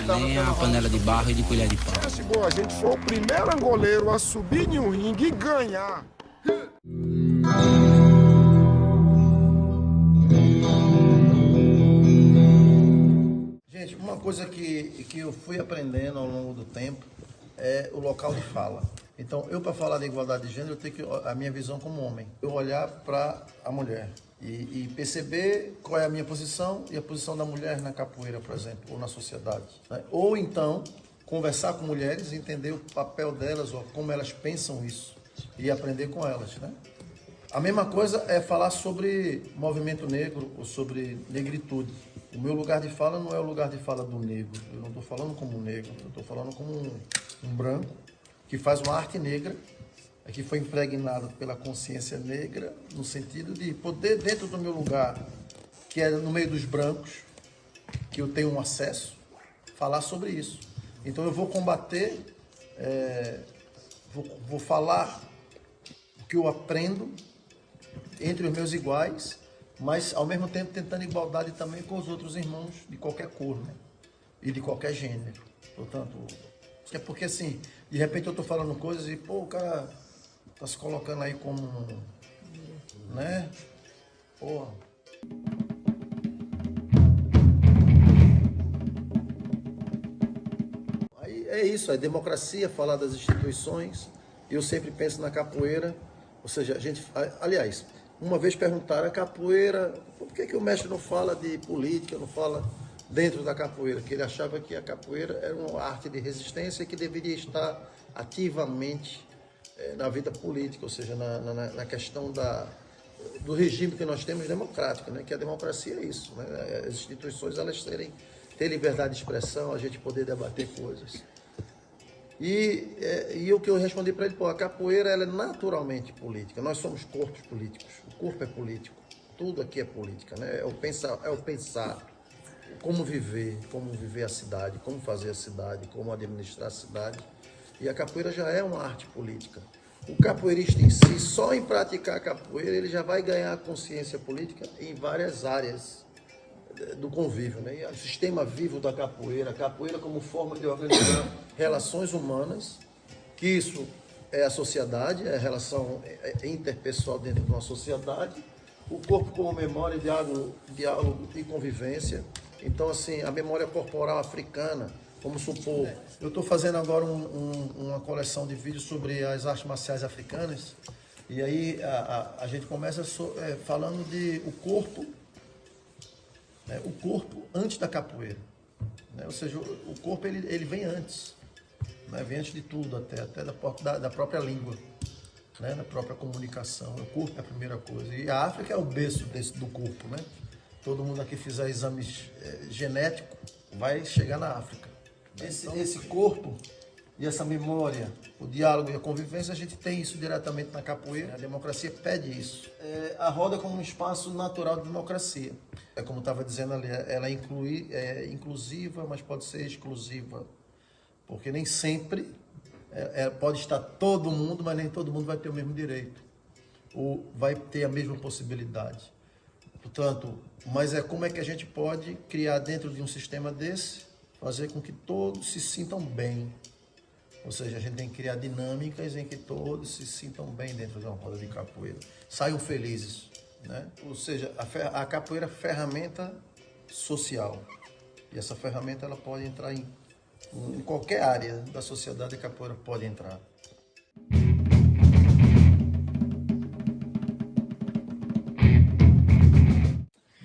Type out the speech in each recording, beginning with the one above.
Nem a panela de barro e de colher de pau. Se a gente for o primeiro angoleiro a subir em um ringue e ganhar. Gente, uma coisa que eu fui aprendendo ao longo do tempo é o local de fala. Então, eu para falar de igualdade de gênero, eu tenho que a minha visão como homem. Eu olhar para a mulher e perceber qual é a minha posição e a posição da mulher na capoeira, por exemplo, ou na sociedade, né? Ou então, conversar com mulheres e entender o papel delas ou como elas pensam isso e aprender com elas, né? A mesma coisa é falar sobre movimento negro ou sobre negritude. O meu lugar de fala não é o lugar de fala do negro. Eu não estou falando como um negro, eu estou falando como um branco que faz uma arte negra, que foi impregnado pela consciência negra, no sentido de poder, dentro do meu lugar, que é no meio dos brancos, que eu tenho um acesso, falar sobre isso. Então eu vou combater, vou falar o que eu aprendo entre os meus iguais, mas ao mesmo tempo tentando igualdade também com os outros irmãos de qualquer cor, né? E de qualquer gênero. Portanto, é porque assim, de repente eu tô falando coisas e, pô, o cara tá se colocando aí como, né? Porra. Aí é isso, é democracia, falar das instituições. Eu sempre penso na capoeira, ou seja, a gente, aliás, uma vez perguntaram a capoeira, por que o mestre não fala de política, não fala dentro da capoeira? Que ele achava que a capoeira era uma arte de resistência que deveria estar ativamente na vida política, ou seja, na questão do regime que nós temos democrático, né? Que a democracia é isso, né? As instituições elas ter liberdade de expressão, a gente poder debater coisas. E o que eu respondi para ele, pô, a capoeira ela é naturalmente política, nós somos corpos políticos, o corpo é político, tudo aqui é política, né? É o pensar, como viver a cidade, como fazer a cidade, como administrar a cidade. E a capoeira já é uma arte política. O capoeirista em si, só em praticar a capoeira, ele já vai ganhar consciência política em várias áreas do convívio, né? E o sistema vivo da capoeira, a capoeira como forma de organizar relações humanas, que isso é a sociedade, é a relação interpessoal dentro de uma sociedade, o corpo como memória, diálogo e convivência. Então, assim, a memória corporal africana, vamos supor, eu estou fazendo agora uma coleção de vídeos sobre as artes marciais africanas, e aí a gente começa falando de o corpo antes da capoeira, né? Ou seja, o corpo ele vem antes, né? Vem antes de tudo, até da própria língua, né? Da própria comunicação. O corpo é a primeira coisa, e a África é o berço do corpo, né? Todo mundo aqui fizer exames genéticos vai chegar na África. Esse corpo e essa memória, o diálogo e a convivência, a gente tem isso diretamente na capoeira. A democracia pede isso. A roda como um espaço natural de democracia. É como estava dizendo ali, ela é inclusiva, mas pode ser exclusiva. Porque nem sempre pode estar todo mundo, mas nem todo mundo vai ter o mesmo direito. Ou vai ter a mesma possibilidade. Portanto, mas como é que a gente pode criar dentro de um sistema desse, fazer com que todos se sintam bem. Ou seja, a gente tem que criar dinâmicas em que todos se sintam bem dentro de uma roda de capoeira. Saiam felizes, né? Ou seja, a capoeira é ferramenta social. E essa ferramenta ela pode entrar em qualquer área da sociedade, a capoeira pode entrar.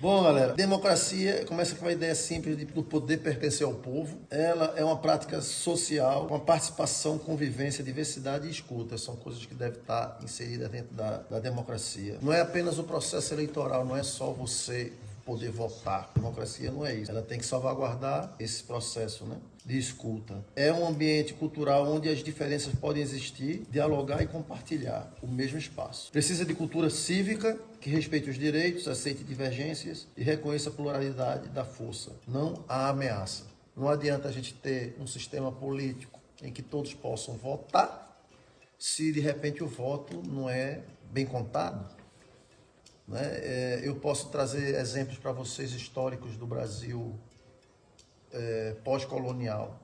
Bom, galera, democracia começa com uma ideia simples do poder pertencer ao povo. Ela é uma prática social, uma participação, convivência, diversidade e escuta. São coisas que devem estar inseridas dentro da democracia. Não é apenas o processo eleitoral, não é só você poder votar. Democracia não é isso. Ela tem que salvaguardar esse processo, né, de escuta. É um ambiente cultural onde as diferenças podem existir, dialogar e compartilhar o mesmo espaço. Precisa de cultura cívica que respeite os direitos, aceite divergências e reconheça a pluralidade da força, não a ameaça. Não adianta a gente ter um sistema político em que todos possam votar se de repente o voto não é bem contado. Né? Eu posso trazer exemplos para vocês históricos do Brasil pós-colonial.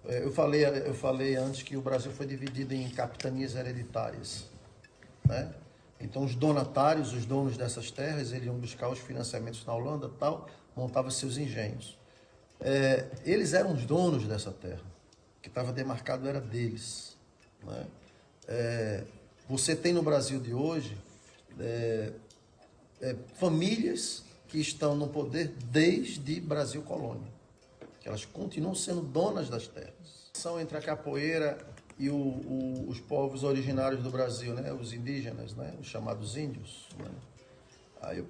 Eu falei antes que o Brasil foi dividido em capitanias hereditárias, né? Então os donatários, os donos dessas terras, eles iam buscar os financiamentos na Holanda, tal, montavam seus engenhos. Eles eram os donos dessa terra, que estava demarcado era deles, né? Você tem no Brasil de hoje famílias que estão no poder desde Brasil Colônia, que elas continuam sendo donas das terras. São entre a capoeira e os povos originários do Brasil, né? Os indígenas, né? Os chamados índios, né? Aí,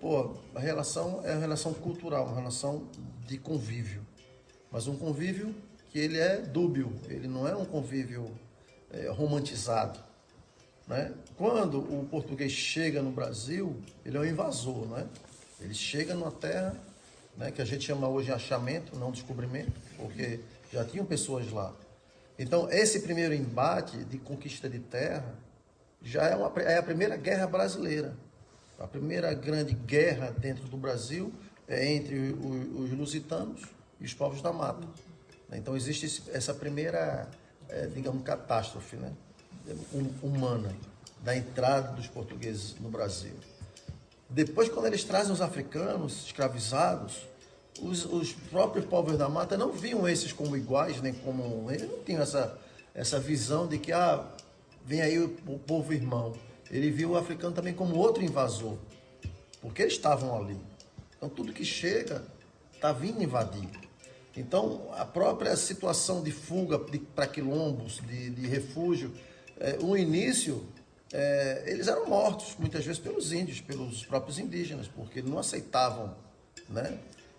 a relação é uma relação cultural, uma relação de convívio, mas um convívio que ele é dúbio, ele não é um convívio romantizado, né? Quando o português chega no Brasil, ele é um invasor, né? Ele chega numa terra, né, que a gente chama hoje de achamento, não descobrimento, porque já tinham pessoas lá. Então, esse primeiro embate de conquista de terra já é a primeira guerra brasileira. A primeira grande guerra dentro do Brasil é entre os lusitanos e os povos da mata. Então, existe essa primeira, digamos, catástrofe, né, humana da entrada dos portugueses no Brasil. Depois, quando eles trazem os africanos escravizados, os próprios povos da mata não viam esses como iguais, nem como... Eles não tinham essa visão de que, vem aí o povo irmão. Ele viu o africano também como outro invasor, porque eles estavam ali. Então, tudo que chega está vindo invadir. Então, a própria situação de fuga para quilombos, de refúgio, o início... eles eram mortos, muitas vezes, pelos índios, pelos próprios indígenas, porque não aceitavam, né?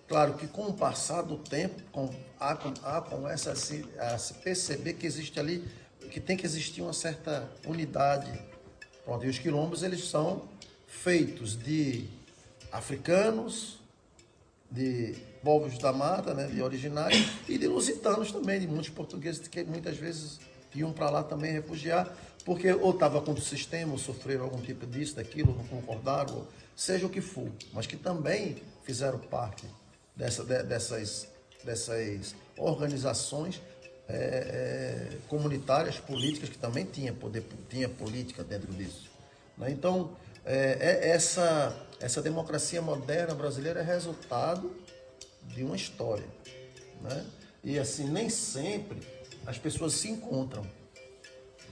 Claro que com o passar do tempo, começa a se perceber que existe ali, que tem que existir uma certa unidade. Pronto, e os quilombos, eles são feitos de africanos, de povos da mata, né, de originários, e de lusitanos também, de muitos portugueses que muitas vezes iam para lá também refugiar, porque ou estava contra o sistema, ou sofreram algum tipo disso, daquilo, não concordaram, ou seja o que for, mas que também fizeram parte dessas organizações comunitárias, políticas, que também tinha poder, tinha política dentro disso, né? Então, essa democracia moderna brasileira é resultado de uma história, né? E assim, nem sempre as pessoas se encontram,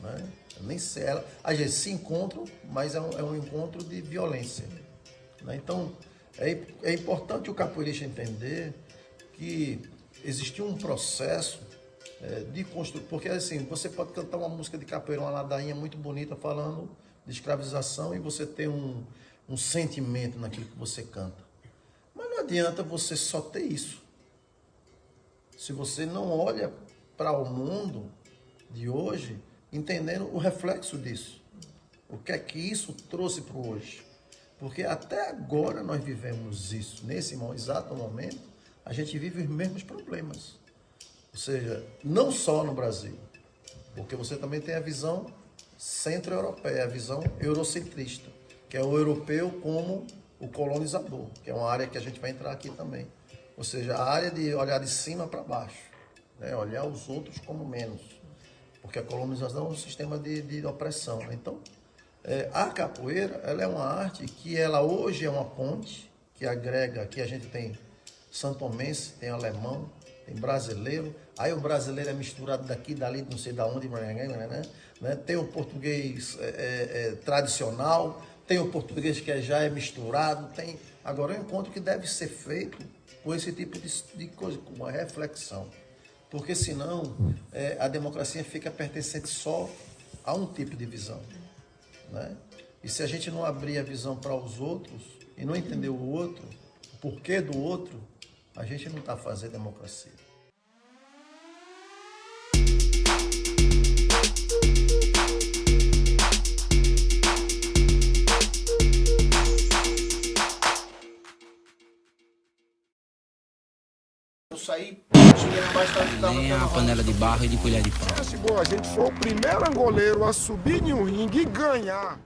né? Nem sei, às vezes se encontram, mas é um encontro de violência, né? Então, é importante o capoeirista entender que existiu um processo de construção, porque assim, você pode cantar uma música de capoeira, uma ladainha muito bonita falando de escravização e você ter um sentimento naquilo que você canta, mas não adianta você só ter isso, se você não olha para o mundo de hoje, entendendo o reflexo disso. O que é que isso trouxe para o hoje? Porque até agora nós vivemos isso. Nesse exato momento, a gente vive os mesmos problemas. Ou seja, não só no Brasil, porque você também tem a visão centro-europeia, a visão eurocentrista, que é o europeu como o colonizador, que é uma área que a gente vai entrar aqui também. Ou seja, a área de olhar de cima para baixo, né? Olhar os outros como menos, porque a colonização é um sistema de opressão, né? Então, a capoeira, ela é uma arte que ela hoje é uma ponte que agrega, aqui a gente tem santomense, tem alemão, tem brasileiro, aí o brasileiro é misturado daqui, dali, não sei de onde, né? Tem o português tradicional, tem o português que já é misturado, tem... Agora, eu encontro que deve ser feito com esse tipo de coisa, com uma reflexão, porque senão a democracia fica pertencente só a um tipo de visão, né? E se a gente não abrir a visão para os outros e não entender o outro, o porquê do outro, a gente não está fazendo democracia. Eu saí, cheguei na bastante, tava Nem a panela de barro e de colher de pau. Se a gente for o primeiro angoleiro a subir em um ringue e ganhar.